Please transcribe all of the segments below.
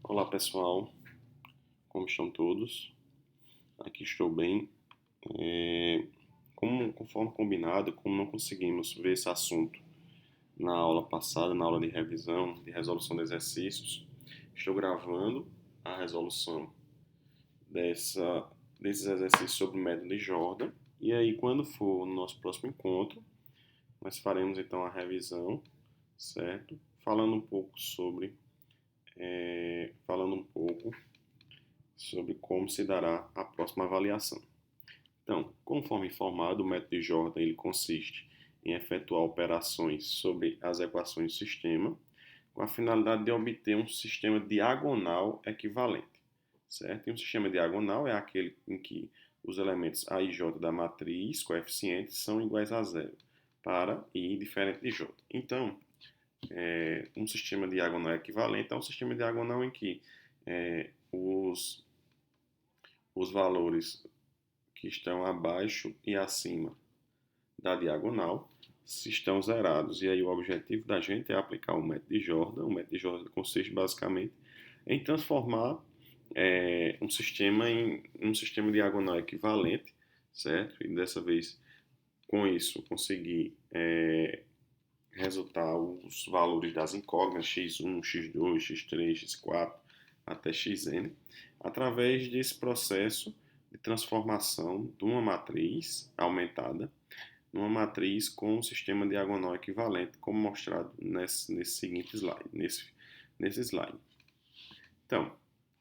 Olá pessoal, como estão todos? Aqui estou bem. Conforme combinado, como não conseguimos ver esse assunto na aula passada, na aula de revisão, de resolução de exercícios, estou gravando a resolução desses exercícios sobre o método de Jordan. E aí, quando for no nosso próximo encontro, nós faremos então a revisão, certo? Falando um pouco sobre como se dará a próxima avaliação. Então, conforme informado, o método de Jordan ele consiste em efetuar operações sobre as equações do sistema, com a finalidade de obter um sistema diagonal equivalente, certo? E um sistema diagonal é aquele em que os elementos A e J da matriz coeficientes são iguais a zero para I diferente de J. Então, um sistema diagonal equivalente é um sistema diagonal em que os valores que estão abaixo e acima da diagonal estão zerados. E aí o objetivo da gente é aplicar o método de Jordan. O método de Jordan consiste basicamente em transformar um sistema em um sistema diagonal equivalente, certo? E dessa vez, com isso, conseguir resultar os valores das incógnitas x1, x2, x3, x4 até xn, através desse processo de transformação de uma matriz aumentada numa matriz com um sistema diagonal equivalente, como mostrado nesse seguinte slide, nesse slide. Então,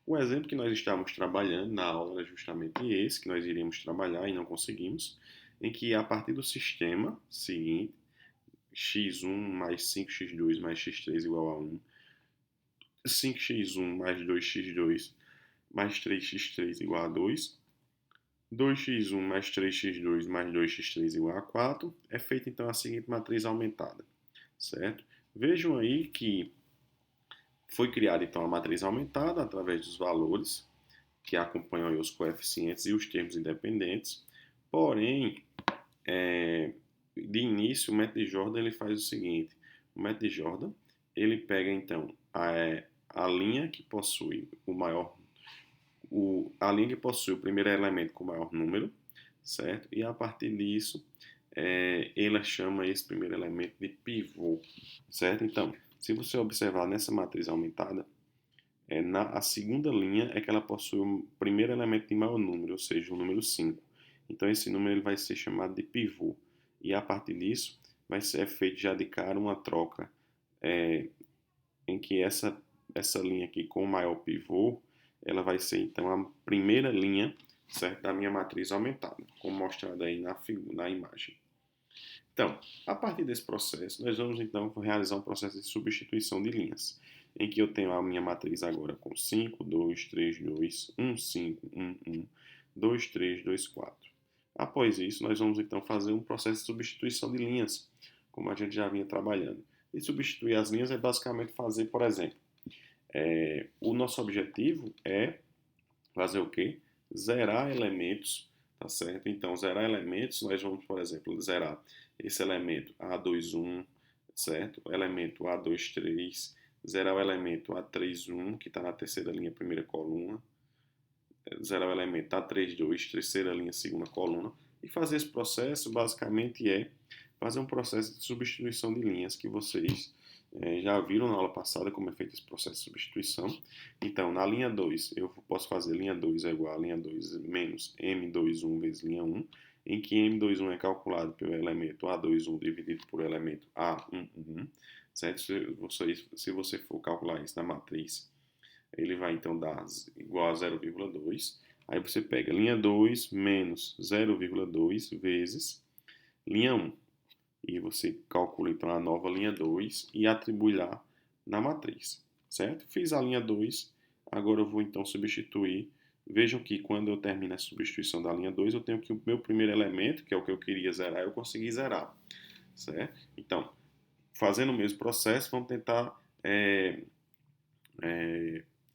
o exemplo que nós estávamos trabalhando na aula era justamente esse, que nós iríamos trabalhar e não conseguimos, em que a partir do sistema seguinte, x1 mais 5x2 mais x3 igual a 1, 5x1 mais 2x2 mais 3x3 igual a 2, 2x1 mais 3x2 mais 2x3 igual a 4, é feita então a seguinte matriz aumentada, certo? Vejam aí que foi criada então a matriz aumentada através dos valores que acompanham aí os coeficientes e os termos independentes, porém, de início o método de Jordan ele faz o seguinte, o método de Jordan ele pega então a linha que possui a linha que possui o primeiro elemento com o maior número, certo? E a partir disso, ela chama esse primeiro elemento de pivô, certo? Então, se você observar nessa matriz aumentada, a segunda linha é que ela possui o primeiro elemento de maior número, ou seja, o número 5. Então, esse número ele vai ser chamado de pivô. E a partir disso, vai ser feito já de cara uma troca em que essa linha aqui com o maior pivô, ela vai ser então a primeira linha, certo, da minha matriz aumentada, como mostrado aí na imagem. Então, a partir desse processo, nós vamos então realizar um processo de substituição de linhas, em que eu tenho a minha matriz agora com 5, 2, 3, 2, 1, 5, 1, 1, 2, 3, 2, 4. Após isso, nós vamos então fazer um processo de substituição de linhas, como a gente já vinha trabalhando. E substituir as linhas é basicamente fazer, por exemplo, o nosso objetivo é fazer o quê? Zerar elementos, tá certo? Então, zerar elementos, nós vamos, por exemplo, zerar esse elemento A21, certo? O elemento A23, zerar o elemento A31, que está na terceira linha, primeira coluna, zerar o elemento A32, terceira linha, segunda coluna, e fazer esse processo, basicamente, é fazer um processo de substituição de linhas que vocês já viram na aula passada como é feito esse processo de substituição. Então, na linha 2, eu posso fazer linha 2 é igual a linha 2 menos M21 vezes linha 1, em que M21 é calculado pelo elemento A21 dividido por elemento A11, certo? Se você for calcular isso na matriz, ele vai então dar igual a 0,2. Aí você pega linha 2 menos 0,2 vezes linha 1. E você calcula então a nova linha 2 e atribui lá na matriz, certo? Fiz a linha 2, agora eu vou então substituir. Vejam que quando eu termino a substituição da linha 2, eu tenho que o meu primeiro elemento, que é o que eu queria zerar, eu consegui zerar, certo? Então, fazendo o mesmo processo, vamos tentar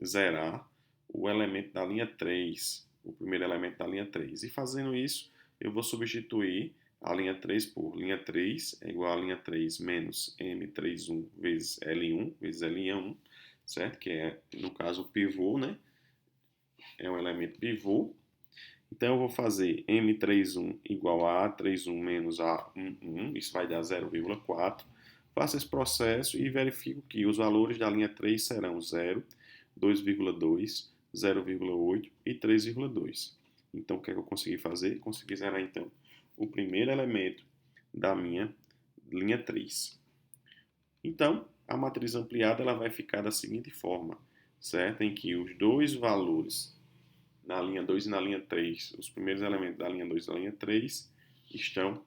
zerar o elemento da linha 3, o primeiro elemento da linha 3. E fazendo isso, eu vou substituir a linha 3 por linha 3 é igual a linha 3 menos M31 vezes L1 vezes L1, certo? Que é, no caso, o pivô, né? É um elemento pivô. Então, eu vou fazer M31 igual a A31 menos A11, isso vai dar 0,4. Faço esse processo e verifico que os valores da linha 3 serão 0, 2,2, 0,8 e 3,2. Então, o que é que eu consegui fazer? Consegui zerar, então, o primeiro elemento da minha linha 3. Então, a matriz ampliada ela vai ficar da seguinte forma, certo? Em que os dois valores na linha 2 e na linha 3, os primeiros elementos da linha 2 e da linha 3 estão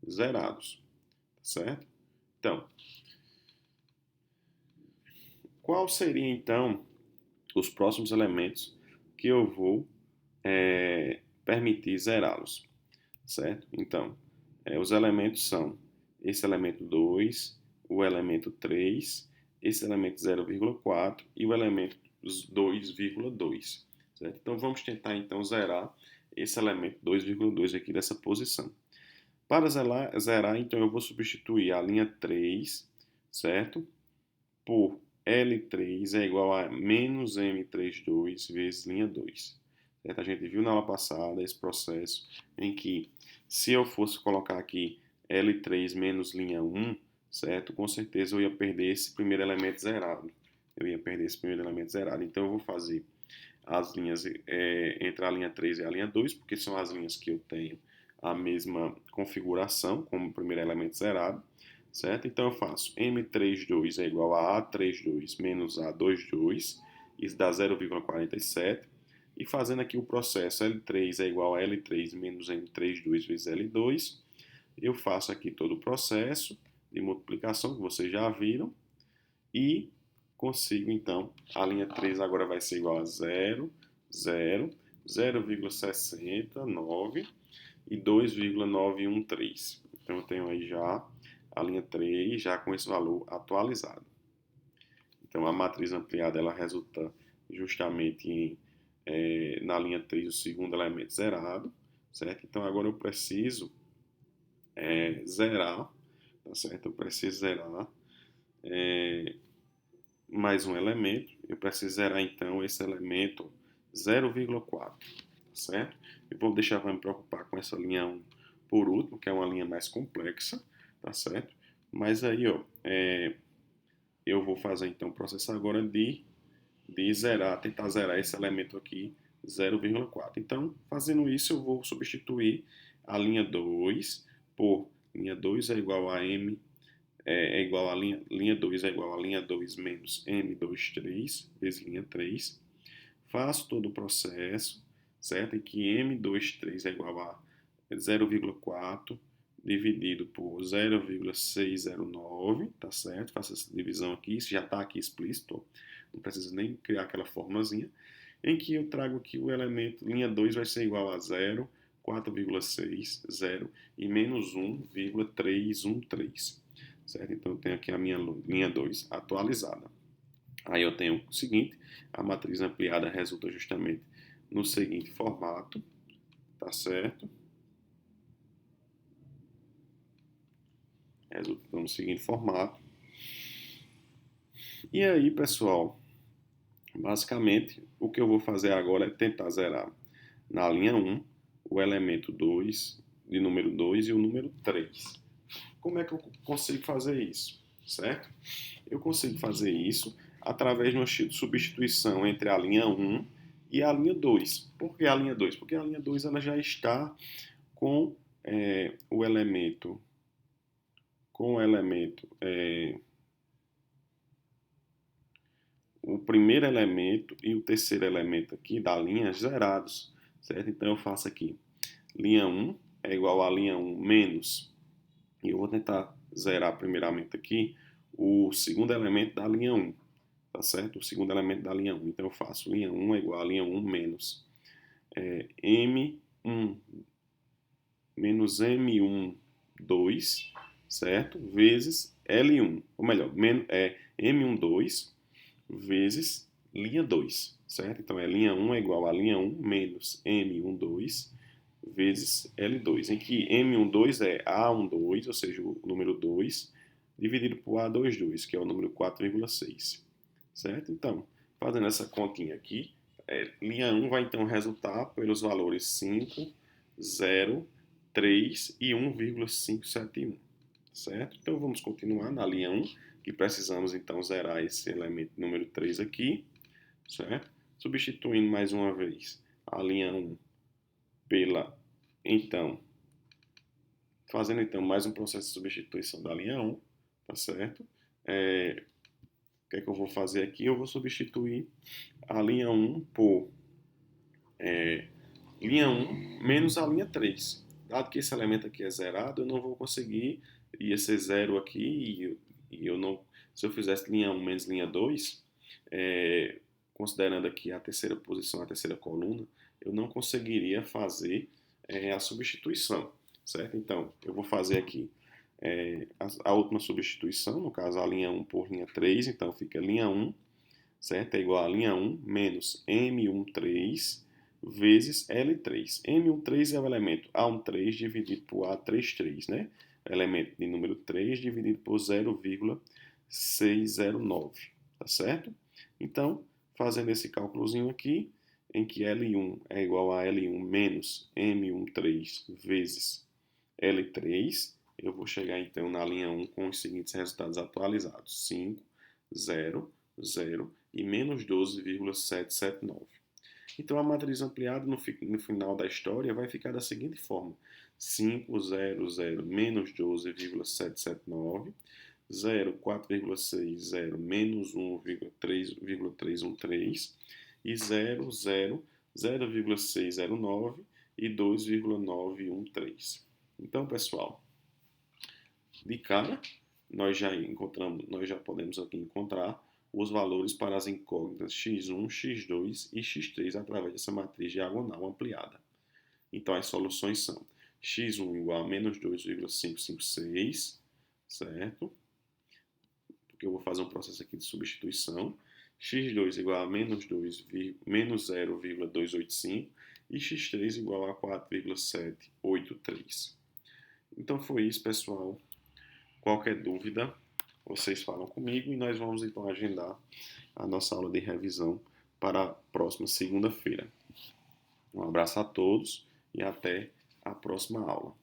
zerados, certo? Então, qual seria então os próximos elementos que eu vou permitir zerá-los, certo? Então, os elementos são esse elemento 2, o elemento 3, esse elemento 0,4 e o elemento 2,2, certo? Então, vamos tentar então zerar esse elemento 2,2 aqui dessa posição. Para zerar, então eu vou substituir a linha 3, certo? Por L3 é igual a menos M32 vezes linha 2. Certo? A gente viu na aula passada esse processo em que, se eu fosse colocar aqui L3 menos linha 1, certo? Com certeza eu ia perder esse primeiro elemento zerado. Então eu vou fazer as linhas entre a linha 3 e a linha 2, porque são as linhas que eu tenho a mesma configuração, como o primeiro elemento zerado, certo? Então eu faço M32 é igual a A32 menos A22, isso dá 0,47, e fazendo aqui o processo L3 é igual a L3 menos M32 vezes L2, eu faço aqui todo o processo de multiplicação que vocês já viram, e consigo então, a linha 3 agora vai ser igual a 0, 0, 0,69 e 2,913. Então eu tenho aí já a linha 3 já com esse valor atualizado. Então a matriz ampliada ela resulta justamente na linha 3 o segundo elemento zerado, certo? Então agora eu preciso zerar, tá certo? Eu preciso zerar mais um elemento. Eu preciso zerar então esse elemento 0,4, tá certo? Eu vou deixar para me preocupar com essa linha 1 por último, que é uma linha mais complexa, tá certo? Mas aí, ó, eu vou fazer então o processo agora de zerar, tentar zerar esse elemento aqui 0,4. Então, fazendo isso, eu vou substituir a linha 2 por linha 2 é igual a m é igual a linha 2 é igual a linha 2 menos M23 vezes linha 3. Faço todo o processo, certo? Em que M23 é igual a 0,4 dividido por 0,609, tá certo? Faço essa divisão aqui, isso já está aqui explícito, não preciso nem criar aquela formazinha, em que eu trago aqui o elemento, linha 2 vai ser igual a 0, 4,6, 0 e menos 1,313. Certo? Então eu tenho aqui a minha linha 2 atualizada. Aí eu tenho o seguinte, a matriz ampliada resulta justamente no seguinte formato, tá certo? Resulta no seguinte formato. E aí, pessoal, basicamente, o que eu vou fazer agora é tentar zerar na linha 1 o elemento 2, de número 2 e o número 3. Como é que eu consigo fazer isso? Certo? Eu consigo fazer isso através de uma substituição entre a linha 1 e a linha 2. Por que a linha 2? Porque a linha 2 ela já está com o elemento o primeiro elemento e o terceiro elemento aqui da linha zerados, certo? Então eu faço aqui linha 1 é igual a linha 1 menos, e eu vou tentar zerar primeiramente aqui o segundo elemento da linha 1, tá certo? O segundo elemento da linha 1. Então eu faço linha 1 é igual a linha 1 menos M1 menos M1, 2, certo? Vezes L1, ou melhor, M1, 2 vezes linha 2, certo? Então linha 1 é igual a linha 1 menos M1, 2 vezes L2, em que M12 é A12, ou seja, o número 2, dividido por A22, que é o número 4,6, certo? Então, fazendo essa continha aqui, linha 1 vai então resultar pelos valores 5, 0, 3 e 1,571, certo? Então vamos continuar na linha 1, que precisamos então zerar esse elemento número 3 aqui, certo? Substituindo mais uma vez a linha 1 pela, então, fazendo então mais um processo de substituição da linha 1, tá certo? O que é que eu vou fazer aqui? Eu vou substituir a linha 1 por linha 1 menos a linha 3. Dado que esse elemento aqui é zerado, eu não vou conseguir, ia ser zero aqui, e eu não, se eu fizesse linha 1 menos linha 2, considerando aqui a terceira posição, a terceira coluna, eu não conseguiria fazer a substituição, certo? Então, eu vou fazer aqui a última substituição, no caso a linha 1 por linha 3, então fica linha 1, certo? É igual a linha 1 menos M13 vezes L3. M13 é o elemento A13 dividido por A33, né? Elemento de número 3 dividido por 0,609, tá certo? Então, fazendo esse cálculozinho aqui, em que L1 é igual a L1 menos M13 vezes L3, eu vou chegar então na linha 1 com os seguintes resultados atualizados: 5, 0, 0 e menos 12,779. Então a matriz ampliada no final da história vai ficar da seguinte forma: 5, 0, 0, menos 12,779, 0, 4,60, menos 1,313 e 0, 0, 0,609 e 2,913. Então, pessoal, de cara, nós já podemos aqui encontrar os valores para as incógnitas x1, x2 e x3 através dessa matriz diagonal ampliada. Então, as soluções são x1 igual a menos 2,556, certo? Porque eu vou fazer um processo aqui de substituição. x2 igual a menos 0,285 e x3 igual a 4,783. Então, foi isso, pessoal. Qualquer dúvida, vocês falam comigo e nós vamos então agendar a nossa aula de revisão para a próxima segunda-feira. Um abraço a todos e até a próxima aula.